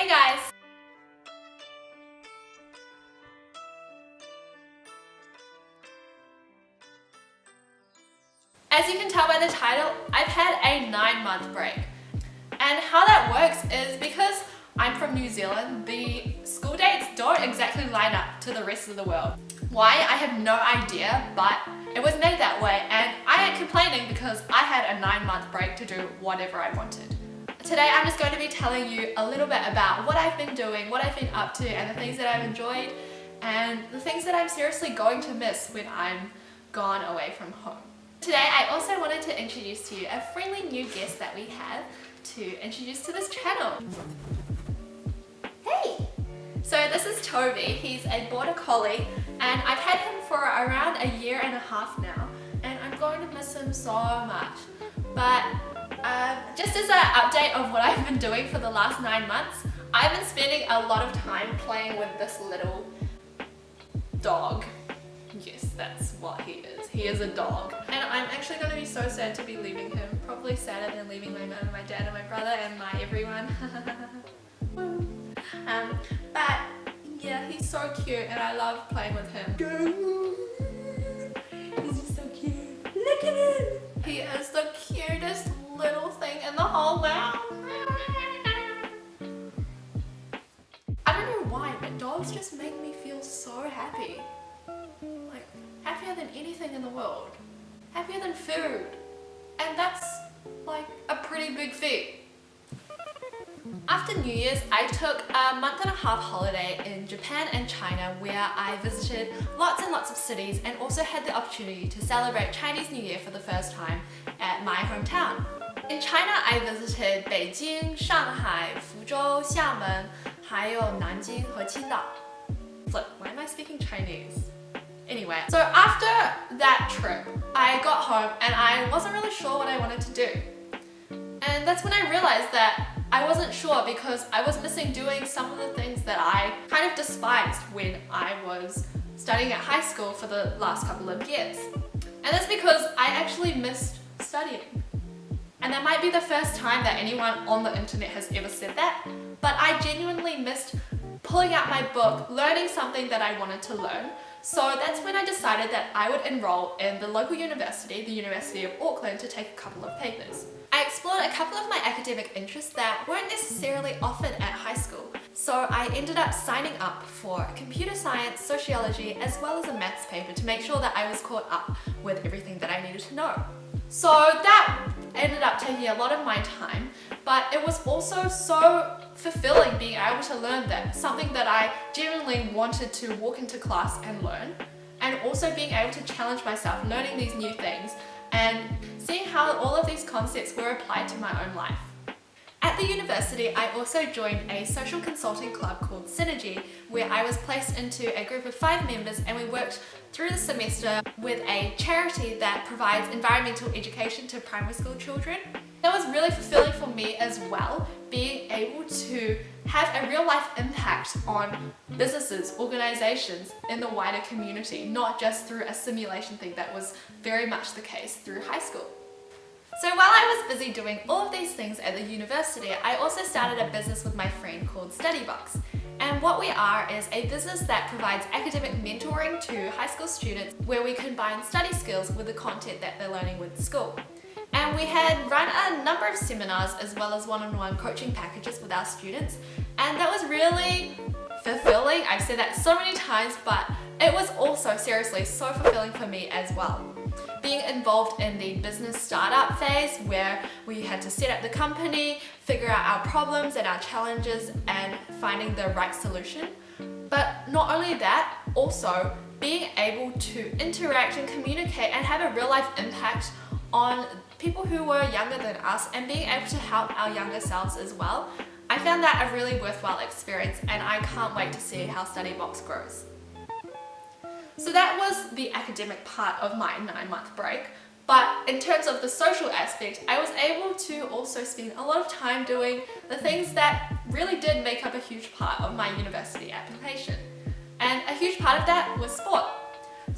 Hey guys! As you can tell by the title, I've had a 9-month break. And how that works is because I'm from New Zealand, the school dates don't exactly line up to the rest of the world. Why? I have no idea, but it was made that way and I ain't complaining because I had a 9-month break to do whatever I wanted. Today I'm just going to be telling you a little bit about what I've been doing, what I've been up to, and the things that I've enjoyed, and the things that I'm seriously going to miss when I'm gone away from home. Today I also wanted to introduce to you a friendly new guest that we have to introduce to this channel. Hey! So this is Toby. He's a border collie and I've had him for around a year and a half now and I'm going to miss him so much. But just as an update of what I've been doing for the last 9 months, I've been spending a lot of time playing with this little dog. Yes, that's what he is. He is a dog. And I'm actually going to be so sad to be leaving him. Probably sadder than leaving my mum and my dad and my brother and my everyone. But yeah, he's so cute and I love playing with him. He's just so cute. Look at him! He is the cutest little thing in the whole world. I don't know why, but dogs just make me feel so happy. Like, happier than anything in the world. Happier than food. And that's like a pretty big feat. After New Year's, I took a 1.5-month holiday in Japan and China where I visited lots and lots of cities and also had the opportunity to celebrate Chinese New Year for the first time at my hometown. In China, I visited Beijing, Shanghai, Fuzhou, Xiamen, 还有南京和青岛. Flip, why am I speaking Chinese? Anyway, so after that trip, I got home and I wasn't really sure what I wanted to do. And that's when I realized that I wasn't sure because I was missing doing some of the things that I kind of despised when I was studying at high school for the last couple of years. And that's because I actually missed studying. And that might be the first time that anyone on the internet has ever said that, but I genuinely missed pulling out my book, learning something that I wanted to learn. So that's when I decided that I would enroll in the local university, the University of Auckland, to take a couple of papers. I explored a couple of my academic interests that weren't necessarily offered at high school. So I ended up signing up for computer science, sociology, as well as a maths paper to make sure that I was caught up with everything that I needed to know. So that ended up taking a lot of my time, but it was also so fulfilling being able to learn that, something that I genuinely wanted to walk into class and learn, and also being able to challenge myself, learning these new things, and seeing how all of these concepts were applied to my own life. At the university, I also joined a social consulting club called Synergy, where I was placed into a group of 5 members and we worked through the semester with a charity that provides environmental education to primary school children. That was really fulfilling for me as well, being able to have a real life impact on businesses, organizations in the wider community, not just through a simulation thing that was very much the case through high school. So while I was busy doing all of these things at the university, I also started a business with my friend called StudyBox. And what we are is a business that provides academic mentoring to high school students where we combine study skills with the content that they're learning with school. And we had run a number of seminars as well as one-on-one coaching packages with our students, and that was really fulfilling. I've said that so many times, but it was also seriously so fulfilling for me as well. Being involved in the business startup phase where we had to set up the company, figure out our problems and our challenges and finding the right solution. But not only that, also being able to interact and communicate and have a real life impact on people who were younger than us and being able to help our younger selves as well. I found that a really worthwhile experience and I can't wait to see how StudyBox grows. So that was the academic part of my 9-month break, but in terms of the social aspect, I was able to also spend a lot of time doing the things that really did make up a huge part of my university application. And a huge part of that was sport.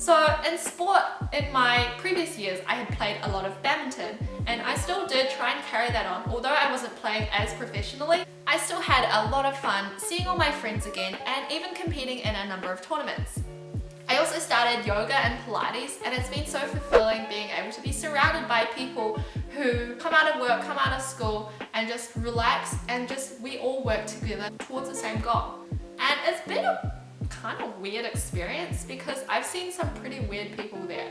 So in sport, in my previous years, I had played a lot of badminton, and I still did try and carry that on. Although I wasn't playing as professionally, I still had a lot of fun seeing all my friends again and even competing in a number of tournaments. I also started yoga and Pilates, and it's been so fulfilling being able to be surrounded by people who come out of work, come out of school, and just relax, and just we all work together towards the same goal. And it's been a kind of weird experience because I've seen some pretty weird people there.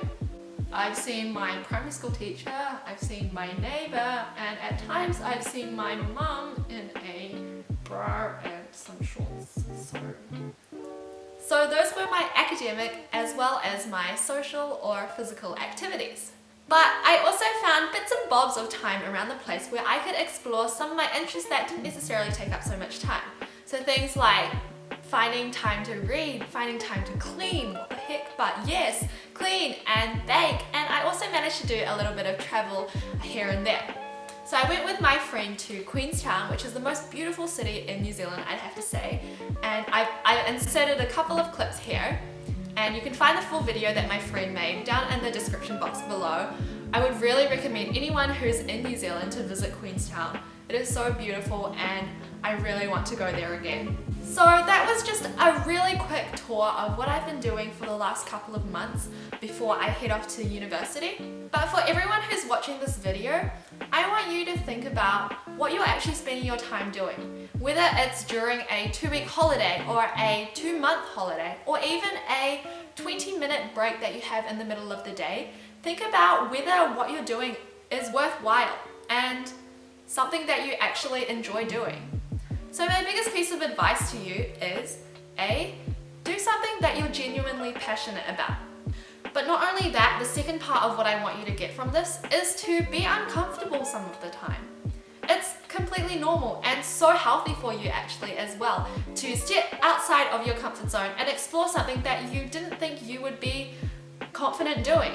I've seen my primary school teacher, I've seen my neighbor, and at times I've seen my mum in a bra and some shorts. So those were my academic as well as my social or physical activities. But I also found bits and bobs of time around the place where I could explore some of my interests that didn't necessarily take up so much time. So things like finding time to read, finding time to clean, what the heck, but yes, clean and bake, and I also managed to do a little bit of travel here and there. So I went with my friend to Queenstown, which is the most beautiful city in New Zealand, I'd have to say, and I inserted a couple of clips here, and you can find the full video that my friend made down in the description box below. I would really recommend anyone who's in New Zealand to visit Queenstown. It is so beautiful and I really want to go there again. So that was just a really quick tour of what I've been doing for the last couple of months before I head off to university. But for everyone who's watching this video, I want you to think about what you're actually spending your time doing. Whether it's during a 2-week holiday or a 2-month holiday or even a 20-minute break that you have in the middle of the day, think about whether what you're doing is worthwhile and something that you actually enjoy doing. So my biggest piece of advice to you is A, do something that you're genuinely passionate about. But not only that, the second part of what I want you to get from this is to be uncomfortable some of the time. It's completely normal and so healthy for you actually as well to step outside of your comfort zone and explore something that you didn't think you would be confident doing.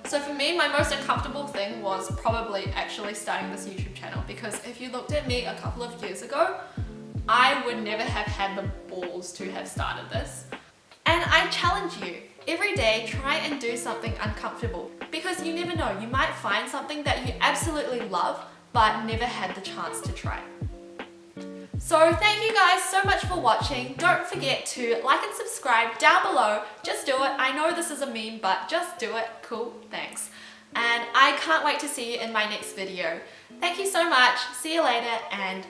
So for me, my most uncomfortable thing was probably actually starting this YouTube channel, because if you looked at me a couple of years ago, I would never have had the balls to have started this. And I challenge you, every day try and do something uncomfortable, because you never know, you might find something that you absolutely love but never had the chance to try. So thank you guys so much for watching. Don't forget to like and subscribe down below. Just do it. I know this is a meme, but just do it. Cool, thanks. And I can't wait to see you in my next video. Thank you so much. See you later and